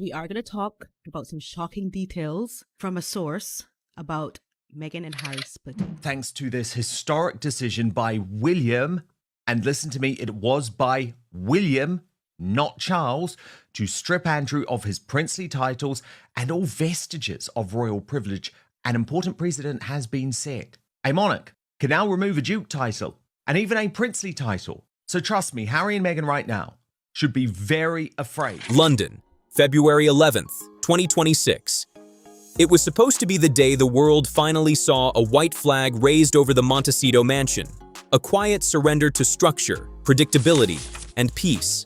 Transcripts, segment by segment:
We are going to talk about some shocking details from a source about Meghan and Harry splitting. Thanks to this historic decision by William, and listen to me, it was by William, not Charles, to strip Andrew of his princely titles and all vestiges of royal privilege, an important precedent has been set. A monarch can now remove a duke title and even a princely title. So trust me, Harry and Meghan right now should be very afraid. London, February 11th, 2026. It was supposed to be the day the world finally saw a white flag raised over the Montecito mansion, a quiet surrender to structure, predictability, and peace.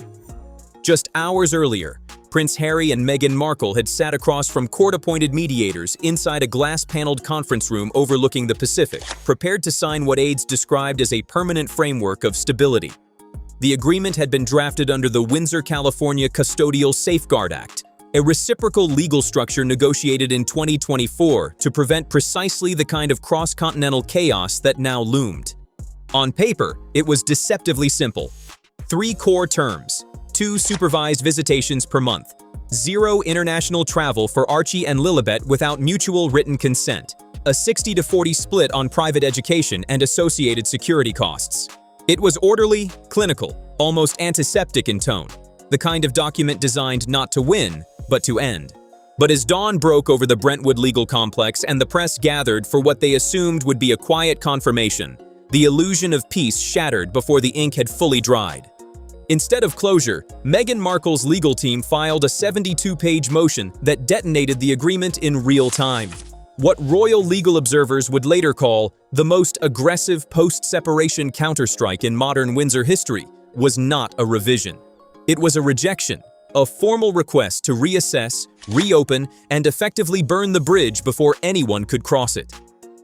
Just hours earlier, Prince Harry and Meghan Markle had sat across from court-appointed mediators inside a glass-paneled conference room overlooking the Pacific, prepared to sign what aides described as a permanent framework of stability. The agreement had been drafted under the Windsor, California Custodial Safeguard Act, a reciprocal legal structure negotiated in 2024 to prevent precisely the kind of cross-continental chaos that now loomed. On paper, it was deceptively simple. 3 core terms: 2 supervised visitations per month, 0 international travel for Archie and Lilibet without mutual written consent, a 60-40 split on private education and associated security costs. It was orderly, clinical, almost antiseptic in tone, the kind of document designed not to win, but to end. But as dawn broke over the Brentwood legal complex and the press gathered for what they assumed would be a quiet confirmation, the illusion of peace shattered before the ink had fully dried. Instead of closure, Meghan Markle's legal team filed a 72-page motion that detonated the agreement in real time. What royal legal observers would later call the most aggressive post-separation counterstrike in modern Windsor history was not a revision. It was a rejection, a formal request to reassess, reopen, and effectively burn the bridge before anyone could cross it.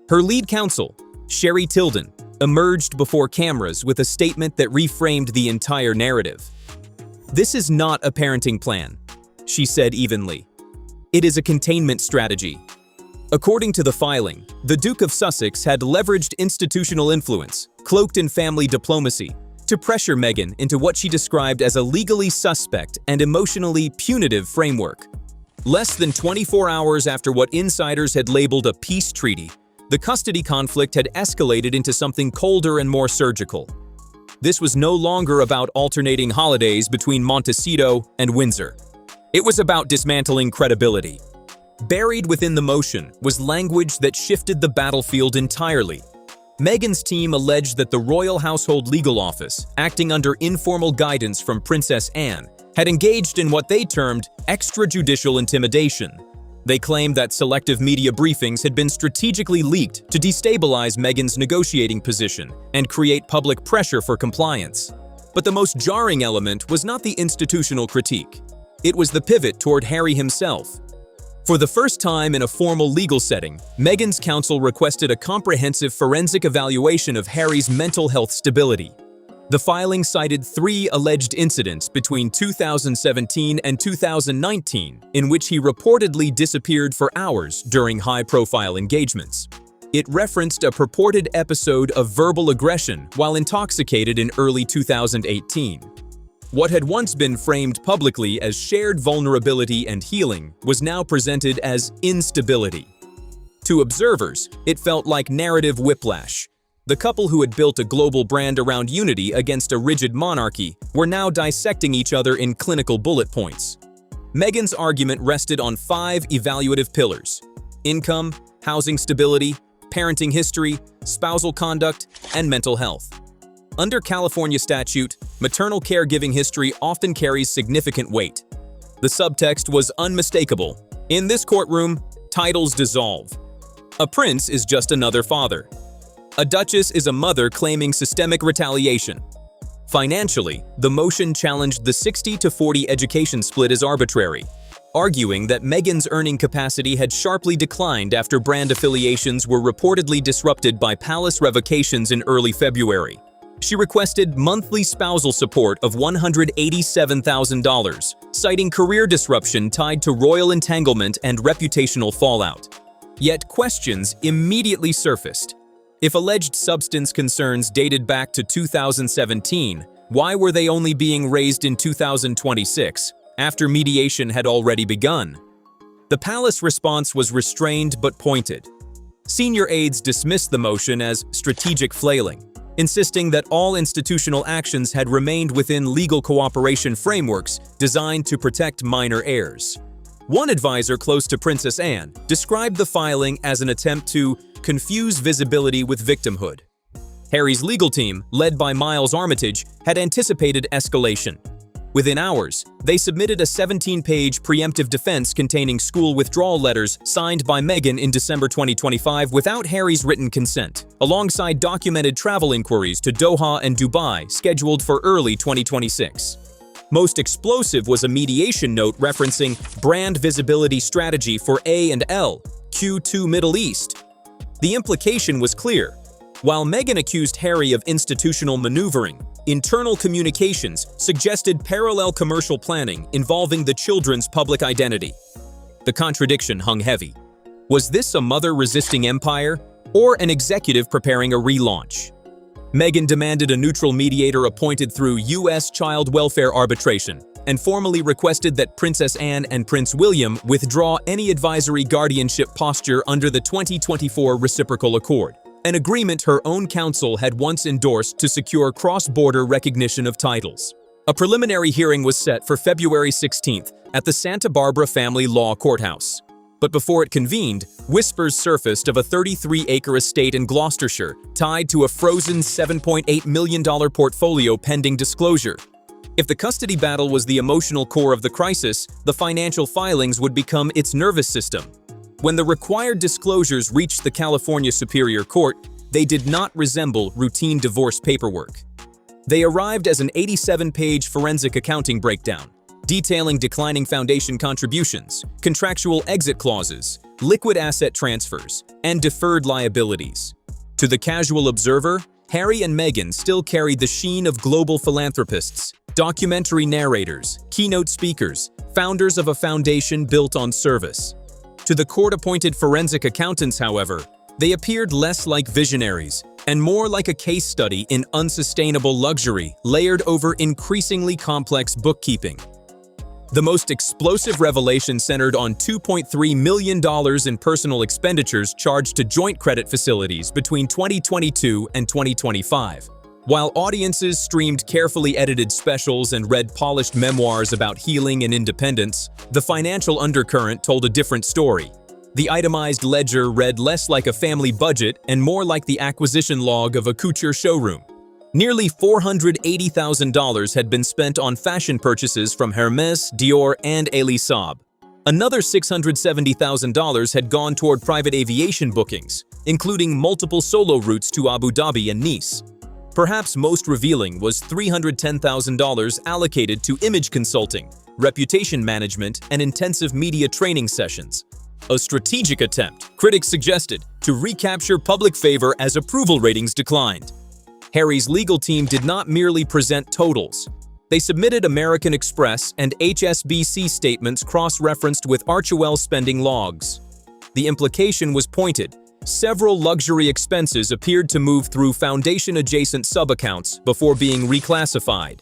Her lead counsel, Sherry Tilden, emerged before cameras with a statement that reframed the entire narrative. "This is not a parenting plan," she said evenly. "It is a containment strategy." According to the filing, the Duke of Sussex had leveraged institutional influence, cloaked in family diplomacy, to pressure Meghan into what she described as a legally suspect and emotionally punitive framework. Less than 24 hours after what insiders had labeled a peace treaty, the custody conflict had escalated into something colder and more surgical. This was no longer about alternating holidays between Montecito and Windsor. It was about dismantling credibility. Buried within the motion was language that shifted the battlefield entirely. Meghan's team alleged that the Royal Household Legal Office, acting under informal guidance from Princess Anne, had engaged in what they termed extrajudicial intimidation. They claimed that selective media briefings had been strategically leaked to destabilize Meghan's negotiating position and create public pressure for compliance. But the most jarring element was not the institutional critique. It was the pivot toward Harry himself. For the first time in a formal legal setting, Meghan's counsel requested a comprehensive forensic evaluation of Harry's mental health stability. The filing cited 3 alleged incidents between 2017 and 2019 in which he reportedly disappeared for hours during high-profile engagements. It referenced a purported episode of verbal aggression while intoxicated in early 2018. What had once been framed publicly as shared vulnerability and healing was now presented as instability. To observers, it felt like narrative whiplash. The couple who had built a global brand around unity against a rigid monarchy were now dissecting each other in clinical bullet points. Meghan's argument rested on 5 evaluative pillars: income, housing stability, parenting history, spousal conduct, and mental health. Under California statute, maternal caregiving history often carries significant weight. The subtext was unmistakable. In this courtroom, titles dissolve. A prince is just another father. A duchess is a mother claiming systemic retaliation. Financially, the motion challenged the 60-40 education split as arbitrary, arguing that Meghan's earning capacity had sharply declined after brand affiliations were reportedly disrupted by palace revocations in early February. She requested monthly spousal support of $187,000, citing career disruption tied to royal entanglement and reputational fallout. Yet questions immediately surfaced. If alleged substance concerns dated back to 2017, why were they only being raised in 2026? after mediation had already begun. The palace response was restrained but pointed. Senior aides dismissed the motion as strategic flailing, insisting that all institutional actions had remained within legal cooperation frameworks designed to protect minor heirs. One advisor close to Princess Anne described the filing as an attempt to confuse visibility with victimhood. Harry's legal team, led by Miles Armitage, had anticipated escalation. Within hours, they submitted a 17-page preemptive defense containing school withdrawal letters signed by Meghan in December 2025 without Harry's written consent, alongside documented travel inquiries to Doha and Dubai scheduled for early 2026. Most explosive was a mediation note referencing brand visibility strategy for A&L, Q2 Middle East. The implication was clear. While Meghan accused Harry of institutional maneuvering, internal communications suggested parallel commercial planning involving the children's public identity. The contradiction hung heavy. Was this a mother resisting empire or an executive preparing a relaunch? Meghan demanded a neutral mediator appointed through U.S. child welfare arbitration and formally requested that Princess Anne and Prince William withdraw any advisory guardianship posture under the 2024 Reciprocal Accord, an agreement her own counsel had once endorsed to secure cross-border recognition of titles. A preliminary hearing was set for February 16th at the Santa Barbara Family Law Courthouse. But before it convened, whispers surfaced of a 33-acre estate in Gloucestershire tied to a frozen $7.8 million portfolio pending disclosure. If the custody battle was the emotional core of the crisis, the financial filings would become its nervous system. When the required disclosures reached the California Superior Court, they did not resemble routine divorce paperwork. They arrived as an 87-page forensic accounting breakdown, detailing declining foundation contributions, contractual exit clauses, liquid asset transfers, and deferred liabilities. To the casual observer, Harry and Meghan still carried the sheen of global philanthropists, documentary narrators, keynote speakers, founders of a foundation built on service. To the court-appointed forensic accountants, however, they appeared less like visionaries and more like a case study in unsustainable luxury layered over increasingly complex bookkeeping. The most explosive revelation centered on $2.3 million in personal expenditures charged to joint credit facilities between 2022 and 2025. While audiences streamed carefully edited specials and read polished memoirs about healing and independence, the financial undercurrent told a different story. The itemized ledger read less like a family budget and more like the acquisition log of a couture showroom. Nearly $480,000 had been spent on fashion purchases from Hermès, Dior, and Elie Saab. Another $670,000 had gone toward private aviation bookings, including multiple solo routes to Abu Dhabi and Nice. Perhaps most revealing was $310,000 allocated to image consulting, reputation management, and intensive media training sessions. A strategic attempt, critics suggested, to recapture public favor as approval ratings declined. Harry's legal team did not merely present totals. They submitted American Express and HSBC statements cross-referenced with Archewell spending logs. The implication was pointed. Several luxury expenses appeared to move through foundation-adjacent sub-accounts before being reclassified.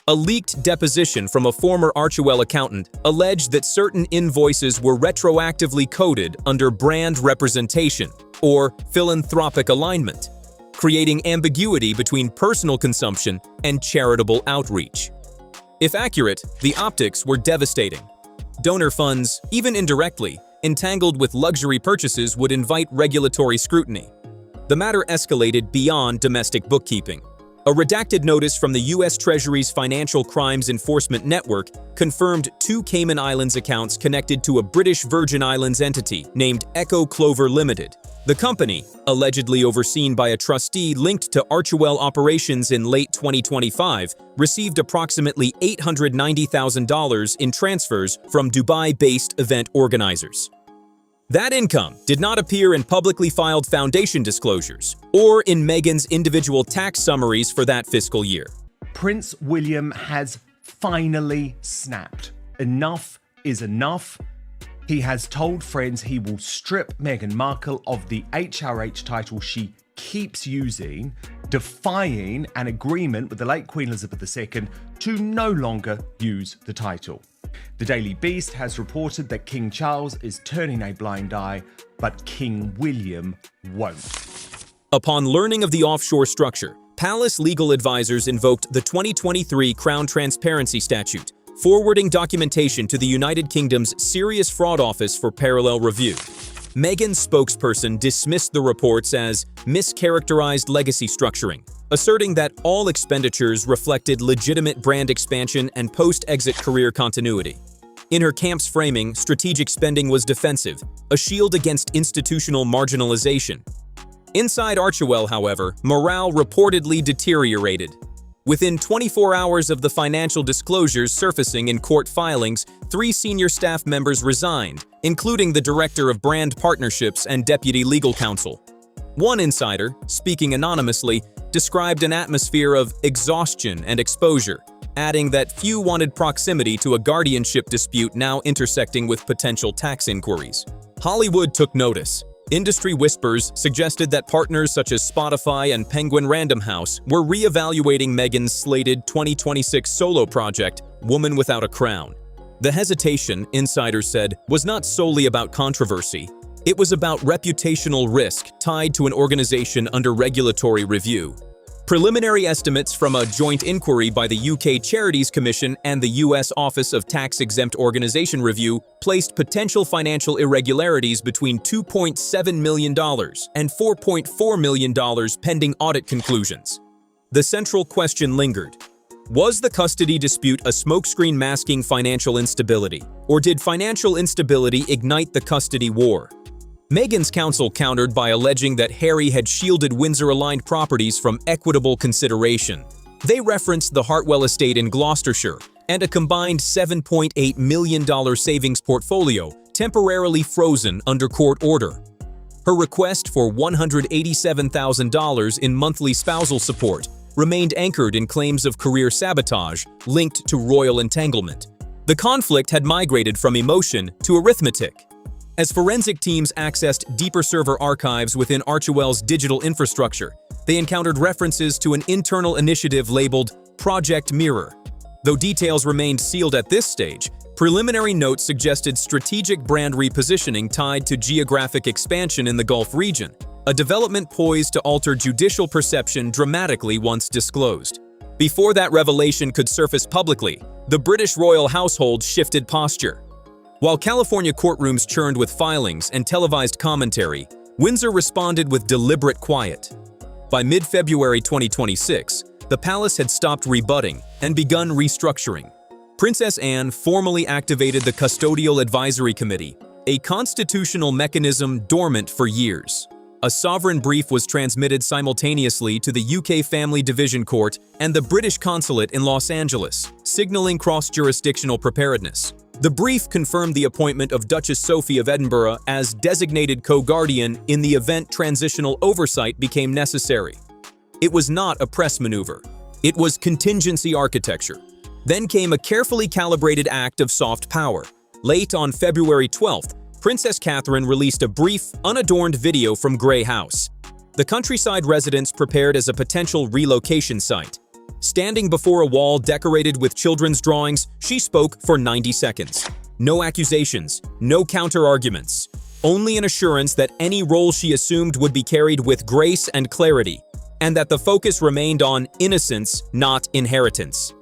A leaked deposition from a former Archewell accountant alleged that certain invoices were retroactively coded under brand representation or philanthropic alignment, creating ambiguity between personal consumption and charitable outreach. If accurate, the optics were devastating. Donor funds, even indirectly, entangled with luxury purchases would invite regulatory scrutiny. The matter escalated beyond domestic bookkeeping. A redacted notice from the U.S. Treasury's Financial Crimes Enforcement Network confirmed 2 Cayman Islands accounts connected to a British Virgin Islands entity named Echo Clover Limited. The company, allegedly overseen by a trustee linked to Archewell operations in late 2025, received approximately $890,000 in transfers from Dubai-based event organizers. That income did not appear in publicly filed foundation disclosures or in Meghan's individual tax summaries for that fiscal year. Prince William has finally snapped. Enough is enough. He has told friends he will strip Meghan Markle of the HRH title she keeps using, defying an agreement with the late Queen Elizabeth II to no longer use the title. The Daily Beast has reported that King Charles is turning a blind eye, but King William won't. Upon learning of the offshore structure, palace legal advisors invoked the 2023 Crown Transparency Statute, forwarding documentation to the United Kingdom's Serious Fraud Office for parallel review. Meghan's spokesperson dismissed the reports as mischaracterized legacy structuring, asserting that all expenditures reflected legitimate brand expansion and post-exit career continuity. In her camp's framing, strategic spending was defensive, a shield against institutional marginalization. Inside Archewell, however, morale reportedly deteriorated. Within 24 hours of the financial disclosures surfacing in court filings, 3 senior staff members resigned, including the Director of Brand Partnerships and Deputy Legal Counsel. One insider, speaking anonymously, described an atmosphere of exhaustion and exposure, adding that few wanted proximity to a guardianship dispute now intersecting with potential tax inquiries. Hollywood took notice. Industry whispers suggested that partners such as Spotify and Penguin Random House were re-evaluating Meghan's slated 2026 solo project, Woman Without a Crown. The hesitation, insiders said, was not solely about controversy. It was about reputational risk tied to an organization under regulatory review. Preliminary estimates from a joint inquiry by the UK Charities Commission and the US Office of Tax-Exempt Organization Review placed potential financial irregularities between $2.7 million and $4.4 million pending audit conclusions. The central question lingered. Was the custody dispute a smokescreen masking financial instability, or did financial instability ignite the custody war? Meghan's counsel countered by alleging that Harry had shielded Windsor-aligned properties from equitable consideration. They referenced the Hartwell estate in Gloucestershire and a combined $7.8 million savings portfolio temporarily frozen under court order. Her request for $187,000 in monthly spousal support remained anchored in claims of career sabotage linked to royal entanglement. The conflict had migrated from emotion to arithmetic. As forensic teams accessed deeper server archives within Archewell's digital infrastructure, they encountered references to an internal initiative labeled Project Mirror. Though details remained sealed at this stage, preliminary notes suggested strategic brand repositioning tied to geographic expansion in the Gulf region, a development poised to alter judicial perception dramatically once disclosed. Before that revelation could surface publicly, the British royal household shifted posture. While California courtrooms churned with filings and televised commentary, Windsor responded with deliberate quiet. By mid-February 2026, the palace had stopped rebutting and begun restructuring. Princess Anne formally activated the Custodial Advisory Committee, a constitutional mechanism dormant for years. A sovereign brief was transmitted simultaneously to the UK Family Division Court and the British Consulate in Los Angeles, signaling cross-jurisdictional preparedness. The brief confirmed the appointment of Duchess Sophie of Edinburgh as designated co-guardian in the event transitional oversight became necessary. It was not a press maneuver. It was contingency architecture. Then came a carefully calibrated act of soft power. Late on February 12th, Princess Catherine released a brief, unadorned video from Grey House. The countryside residence prepared as a potential relocation site. Standing before a wall decorated with children's drawings, she spoke for 90 seconds. No accusations, no counter-arguments. Only an assurance that any role she assumed would be carried with grace and clarity, and that the focus remained on innocence, not inheritance.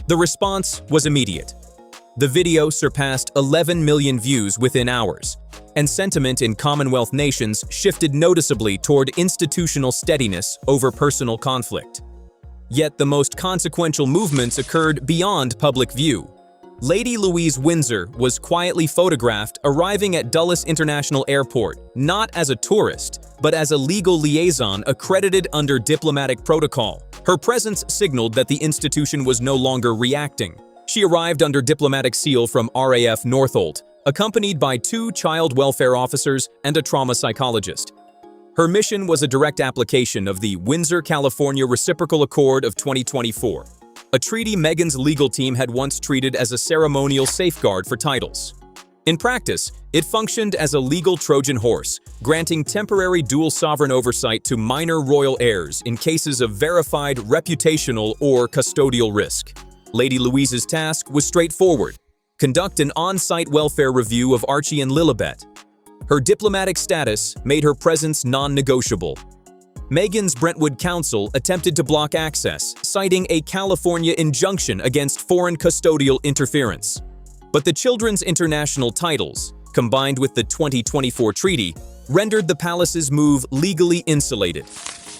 The response was immediate. The video surpassed 11 million views within hours, and sentiment in Commonwealth nations shifted noticeably toward institutional steadiness over personal conflict. Yet the most consequential movements occurred beyond public view. Lady Louise Windsor was quietly photographed arriving at Dulles International Airport, not as a tourist, but as a legal liaison accredited under diplomatic protocol. Her presence signaled that the institution was no longer reacting. She arrived under diplomatic seal from RAF Northolt, accompanied by 2 child welfare officers and a trauma psychologist. Her mission was a direct application of the Windsor, California Reciprocal Accord of 2024, a treaty Meghan's legal team had once treated as a ceremonial safeguard for titles. In practice, it functioned as a legal Trojan horse, granting temporary dual sovereign oversight to minor royal heirs in cases of verified reputational or custodial risk. Lady Louise's task was straightforward: conduct an on-site welfare review of Archie and Lilibet. Her diplomatic status made her presence non-negotiable. Meghan's Brentwood Council attempted to block access, citing a California injunction against foreign custodial interference. But the children's international titles, combined with the 2024 treaty, rendered the palace's move legally insulated.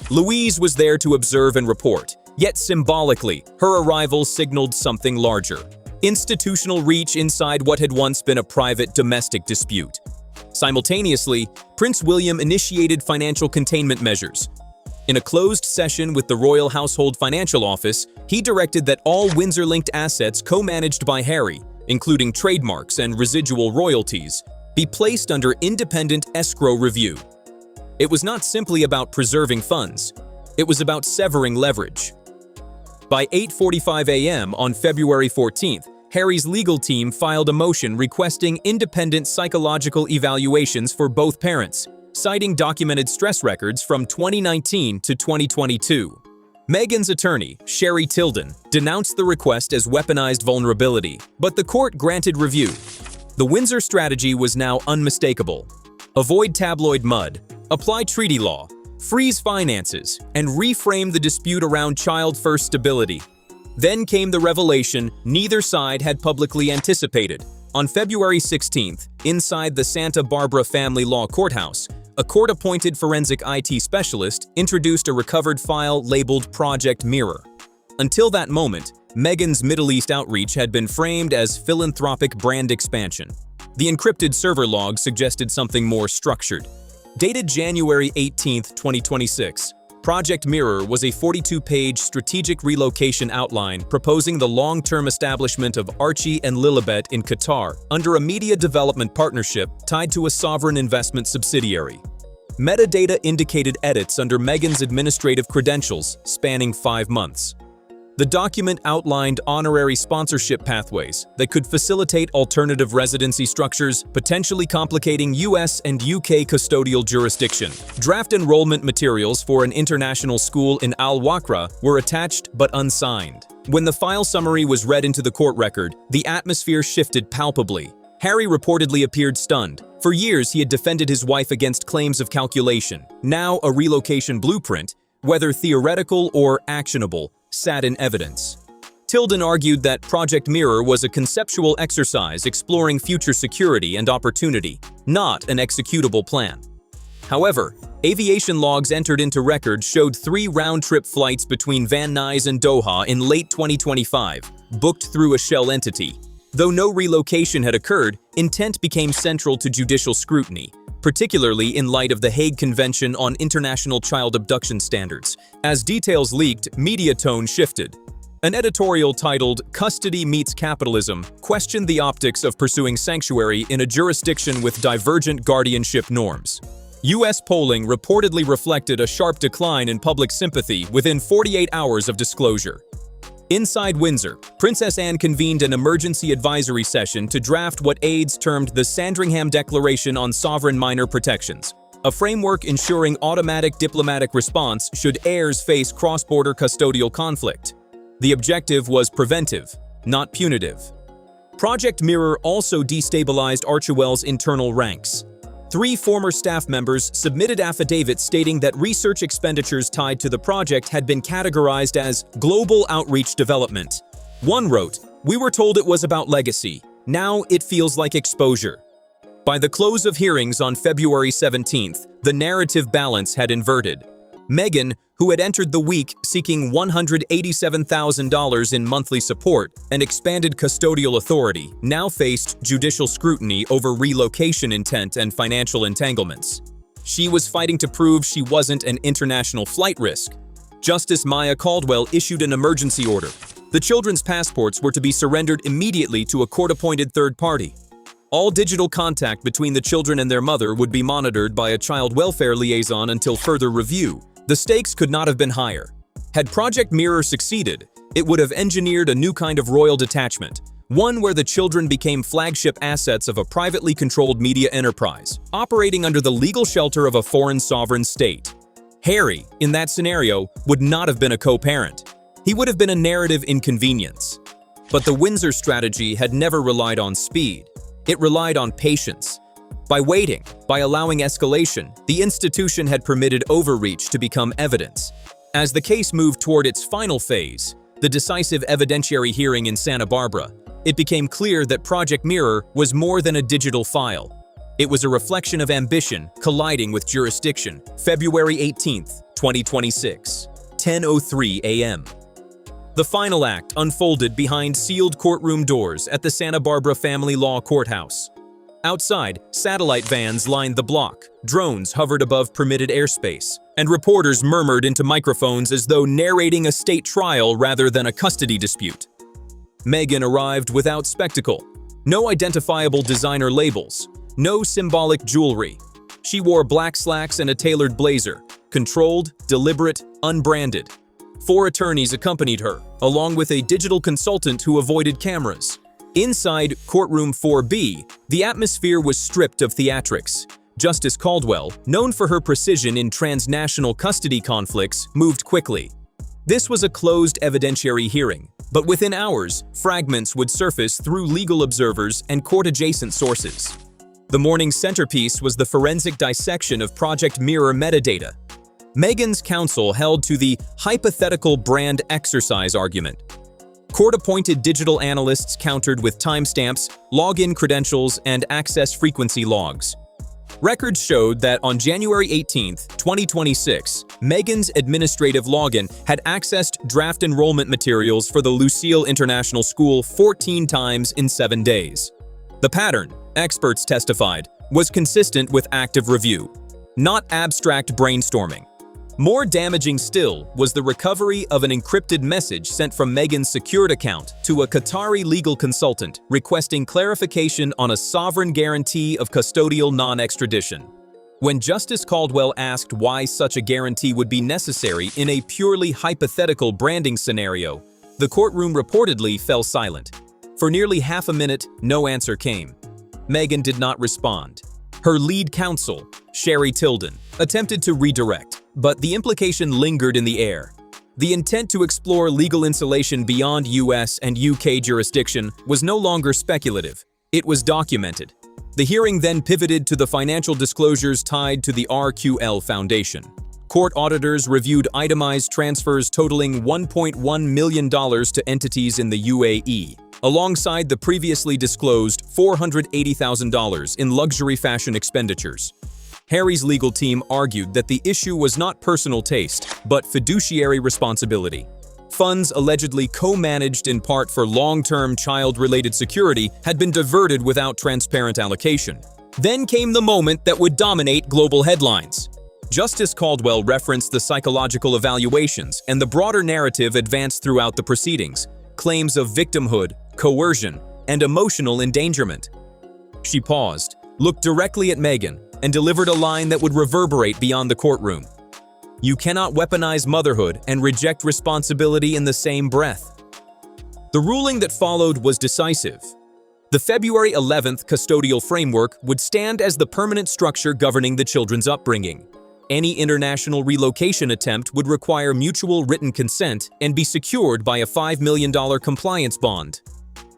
Louise was there to observe and report, yet symbolically, her arrival signaled something larger: institutional reach inside what had once been a private domestic dispute. Simultaneously, Prince William initiated financial containment measures. In a closed session with the Royal Household Financial Office, he directed that all Windsor-linked assets co-managed by Harry, including trademarks and residual royalties, be placed under independent escrow review. It was not simply about preserving funds, it was about severing leverage. By 8:45 a.m. on February 14th, Harry's legal team filed a motion requesting independent psychological evaluations for both parents, citing documented stress records from 2019 to 2022. Meghan's attorney, Sherry Tilden, denounced the request as weaponized vulnerability, but the court granted review. The Windsor strategy was now unmistakable: avoid tabloid mud, apply treaty law, freeze finances, and reframe the dispute around child-first stability. Then came the revelation neither side had publicly anticipated. On February 16th, inside the Santa Barbara Family Law Courthouse, a court-appointed forensic IT specialist introduced a recovered file labeled Project Mirror. Until that moment, Meghan's Middle East outreach had been framed as philanthropic brand expansion. The encrypted server log suggested something more structured. Dated January 18, 2026, Project Mirror was a 42-page strategic relocation outline proposing the long-term establishment of Archie and Lilibet in Qatar under a media development partnership tied to a sovereign investment subsidiary. Metadata indicated edits under Meghan's administrative credentials spanning 5 months. The document outlined honorary sponsorship pathways that could facilitate alternative residency structures, potentially complicating US and UK custodial jurisdiction. Draft enrollment materials for an international school in Al Wakra were attached but unsigned. When the file summary was read into the court record, the atmosphere shifted palpably. Harry reportedly appeared stunned. For years, he had defended his wife against claims of calculation. Now, a relocation blueprint, whether theoretical or actionable, sat in evidence. Tilden argued that Project Mirror was a conceptual exercise exploring future security and opportunity, not an executable plan. However, aviation logs entered into record showed 3 round-trip flights between Van Nuys and Doha in late 2025, booked through a shell entity. Though no relocation had occurred, intent became central to judicial scrutiny, particularly in light of the Hague Convention on International Child Abduction Standards. As details leaked, media tone shifted. An editorial titled "Custody Meets Capitalism" questioned the optics of pursuing sanctuary in a jurisdiction with divergent guardianship norms. U.S. polling reportedly reflected a sharp decline in public sympathy within 48 hours of disclosure. Inside Windsor, Princess Anne convened an emergency advisory session to draft what aides termed the Sandringham Declaration on Sovereign Minor Protections, a framework ensuring automatic diplomatic response should heirs face cross-border custodial conflict. The objective was preventive, not punitive. Project Mirror also destabilized Archewell's internal ranks. 3 former staff members submitted affidavits stating that research expenditures tied to the project had been categorized as global outreach development. One wrote, "We were told it was about legacy. Now it feels like exposure." By the close of hearings on February 17th, the narrative balance had inverted. Meghan, who had entered the week seeking $187,000 in monthly support and expanded custodial authority, now faced judicial scrutiny over relocation intent and financial entanglements. She was fighting to prove she wasn't an international flight risk. Justice Maya Caldwell issued an emergency order. The children's passports were to be surrendered immediately to a court-appointed third party. All digital contact between the children and their mother would be monitored by a child welfare liaison until further review. The stakes could not have been higher. Had Project Mirror succeeded, it would have engineered a new kind of royal detachment, one where the children became flagship assets of a privately controlled media enterprise, operating under the legal shelter of a foreign sovereign state. Harry, in that scenario, would not have been a co-parent. He would have been a narrative inconvenience. But the Windsor strategy had never relied on speed. It relied on patience. By waiting, by allowing escalation, the institution had permitted overreach to become evidence. As the case moved toward its final phase, the decisive evidentiary hearing in Santa Barbara, it became clear that Project Mirror was more than a digital file. It was a reflection of ambition colliding with jurisdiction. February 18, 2026, 10:03 a.m. The final act unfolded behind sealed courtroom doors at the Santa Barbara Family Law Courthouse. Outside, satellite vans lined the block, drones hovered above permitted airspace, and reporters murmured into microphones as though narrating a state trial rather than a custody dispute. Meghan arrived without spectacle, no identifiable designer labels, no symbolic jewelry. She wore black slacks and a tailored blazer, controlled, deliberate, unbranded. 4 attorneys accompanied her, along with a digital consultant who avoided cameras. Inside courtroom 4B, the atmosphere was stripped of theatrics. Justice Caldwell, known for her precision in transnational custody conflicts, moved quickly. This was a closed evidentiary hearing, but within hours, fragments would surface through legal observers and court-adjacent sources. The morning's centerpiece was the forensic dissection of Project Mirror metadata. Meghan's counsel held to the hypothetical brand exercise argument. Court-appointed digital analysts countered with timestamps, login credentials, and access frequency logs. Records showed that on January 18, 2026, Meghan's administrative login had accessed draft enrollment materials for the Lucille International School 14 times in 7 days. The pattern, experts testified, was consistent with active review, not abstract brainstorming. More damaging still was the recovery of an encrypted message sent from Meghan's secured account to a Qatari legal consultant requesting clarification on a sovereign guarantee of custodial non-extradition. When Justice Caldwell asked why such a guarantee would be necessary in a purely hypothetical branding scenario, the courtroom reportedly fell silent. For nearly half a minute, no answer came. Meghan did not respond. Her lead counsel, Sherry Tilden, attempted to redirect, but the implication lingered in the air. The intent to explore legal insulation beyond US and UK jurisdiction was no longer speculative. It was documented. The hearing then pivoted to the financial disclosures tied to the RQL Foundation. Court auditors reviewed itemized transfers totaling $1.1 million to entities in the UAE, alongside the previously disclosed $480,000 in luxury fashion expenditures. Harry's legal team argued that the issue was not personal taste, but fiduciary responsibility. Funds allegedly co-managed in part for long-term child-related security had been diverted without transparent allocation. Then came the moment that would dominate global headlines. Justice Caldwell referenced the psychological evaluations, and the broader narrative advanced throughout the proceedings. Claims of victimhood, coercion, and emotional endangerment. She paused, looked directly at Meghan, and delivered a line that would reverberate beyond the courtroom. You cannot weaponize motherhood and reject responsibility in the same breath. The ruling that followed was decisive. The February 11th custodial framework would stand as the permanent structure governing the children's upbringing. Any international relocation attempt would require mutual written consent and be secured by a $5 million compliance bond.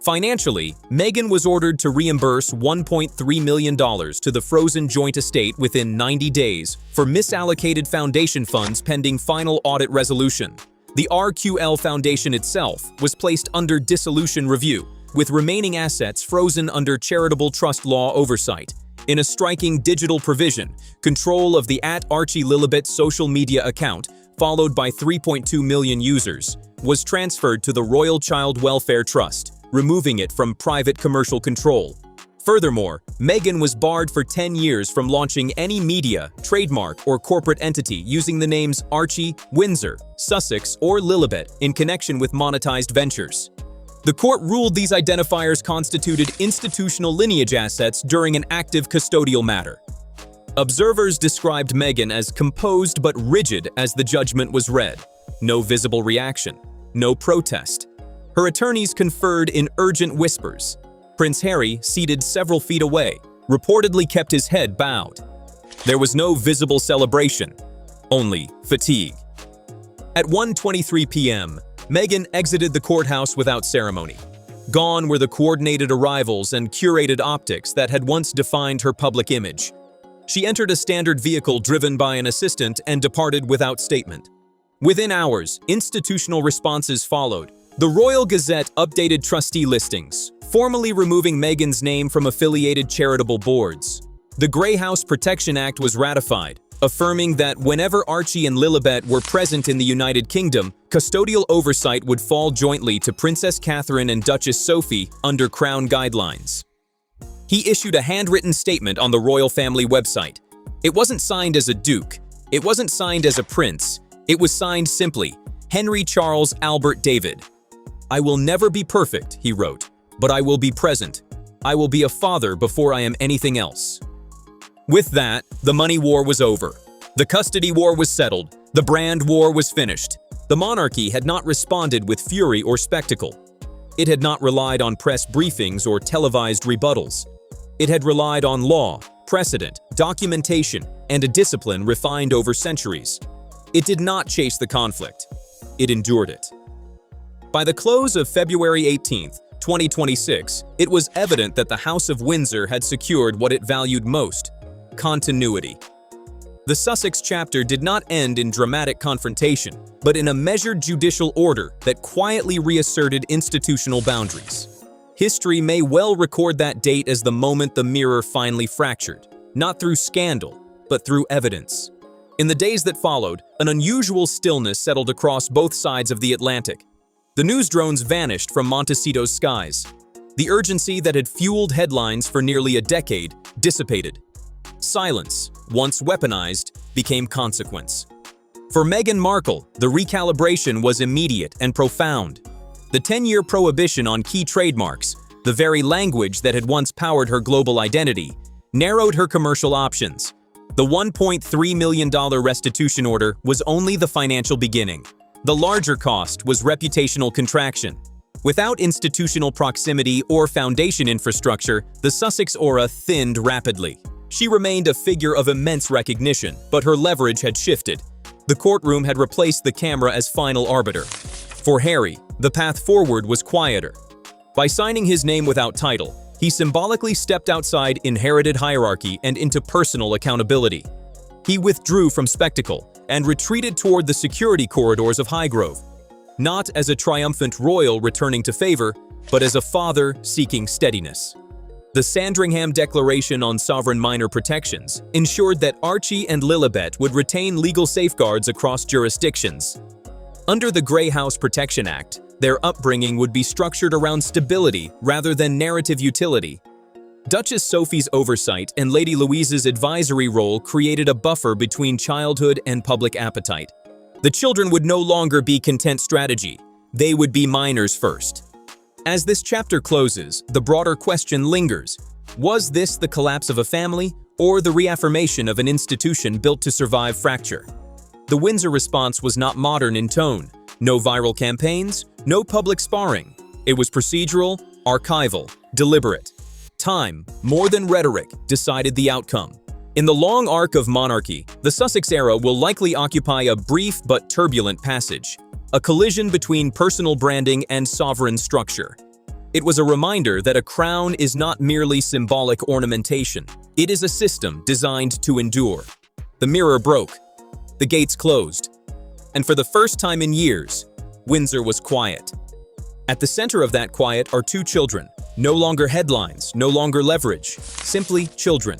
Financially, Meghan was ordered to reimburse $1.3 million to the frozen joint estate within 90 days for misallocated foundation funds pending final audit resolution. The RQL Foundation itself was placed under dissolution review, with remaining assets frozen under charitable trust law oversight. In a striking digital provision, control of the @ArchieLilibet social media account, followed by 3.2 million users, was transferred to the Royal Child Welfare Trust, removing it from private commercial control. Furthermore, Meghan was barred for 10 years from launching any media, trademark, or corporate entity using the names Archie, Windsor, Sussex, or Lilibet in connection with monetized ventures. The court ruled these identifiers constituted institutional lineage assets during an active custodial matter. Observers described Meghan as composed but rigid as the judgment was read. No visible reaction, no protest. Her attorneys conferred in urgent whispers. Prince Harry, seated several feet away, reportedly kept his head bowed. There was no visible celebration, only fatigue. At 1:23 p.m., Meghan exited the courthouse without ceremony. Gone were the coordinated arrivals and curated optics that had once defined her public image. She entered a standard vehicle driven by an assistant and departed without statement. Within hours, institutional responses followed. The Royal Gazette updated trustee listings, formally removing Meghan's name from affiliated charitable boards. The Grey House Protection Act was ratified, affirming that whenever Archie and Lilibet were present in the United Kingdom, custodial oversight would fall jointly to Princess Catherine and Duchess Sophie under Crown guidelines. He issued a handwritten statement on the royal family website. It wasn't signed as a duke. It wasn't signed as a prince. It was signed simply, Henry Charles Albert David. "I will never be perfect," he wrote, "but I will be present. I will be a father before I am anything else." With that, the money war was over. The custody war was settled. The brand war was finished. The monarchy had not responded with fury or spectacle. It had not relied on press briefings or televised rebuttals. It had relied on law, precedent, documentation, and a discipline refined over centuries. It did not chase the conflict. It endured it. By the close of February 18th, 2026, it was evident that the House of Windsor had secured what it valued most: continuity. The Sussex chapter did not end in dramatic confrontation, but in a measured judicial order that quietly reasserted institutional boundaries. History may well record that date as the moment the mirror finally fractured, not through scandal, but through evidence. In the days that followed, an unusual stillness settled across both sides of the Atlantic. The news drones vanished from Montecito's skies. The urgency that had fueled headlines for nearly a decade dissipated. Silence, once weaponized, became consequence. For Meghan Markle, the recalibration was immediate and profound. The 10-year prohibition on key trademarks, the very language that had once powered her global identity, narrowed her commercial options. The $1.3 million restitution order was only the financial beginning. The larger cost was reputational contraction. Without institutional proximity or foundation infrastructure, the Sussex aura thinned rapidly. She remained a figure of immense recognition, but her leverage had shifted. The courtroom had replaced the camera as final arbiter. For Harry, the path forward was quieter. By signing his name without title, he symbolically stepped outside inherited hierarchy and into personal accountability. He withdrew from spectacle and retreated toward the security corridors of Highgrove, not as a triumphant royal returning to favor, but as a father seeking steadiness. The Sandringham Declaration on Sovereign Minor Protections ensured that Archie and Lilibet would retain legal safeguards across jurisdictions. Under the Grey House Protection Act, their upbringing would be structured around stability rather than narrative utility. Duchess Sophie's oversight and Lady Louise's advisory role created a buffer between childhood and public appetite. The children would no longer be content strategy. They would be minors first. As this chapter closes, the broader question lingers. Was this the collapse of a family or the reaffirmation of an institution built to survive fracture? The Windsor response was not modern in tone. No viral campaigns, no public sparring. It was procedural, archival, deliberate. Time, more than rhetoric, decided the outcome. In the long arc of monarchy, the Sussex era will likely occupy a brief but turbulent passage, a collision between personal branding and sovereign structure. It was a reminder that a crown is not merely symbolic ornamentation. It is a system designed to endure. The mirror broke. The gates closed. And for the first time in years, Windsor was quiet. At the center of that quiet are two children. No longer headlines, no longer leverage, simply children.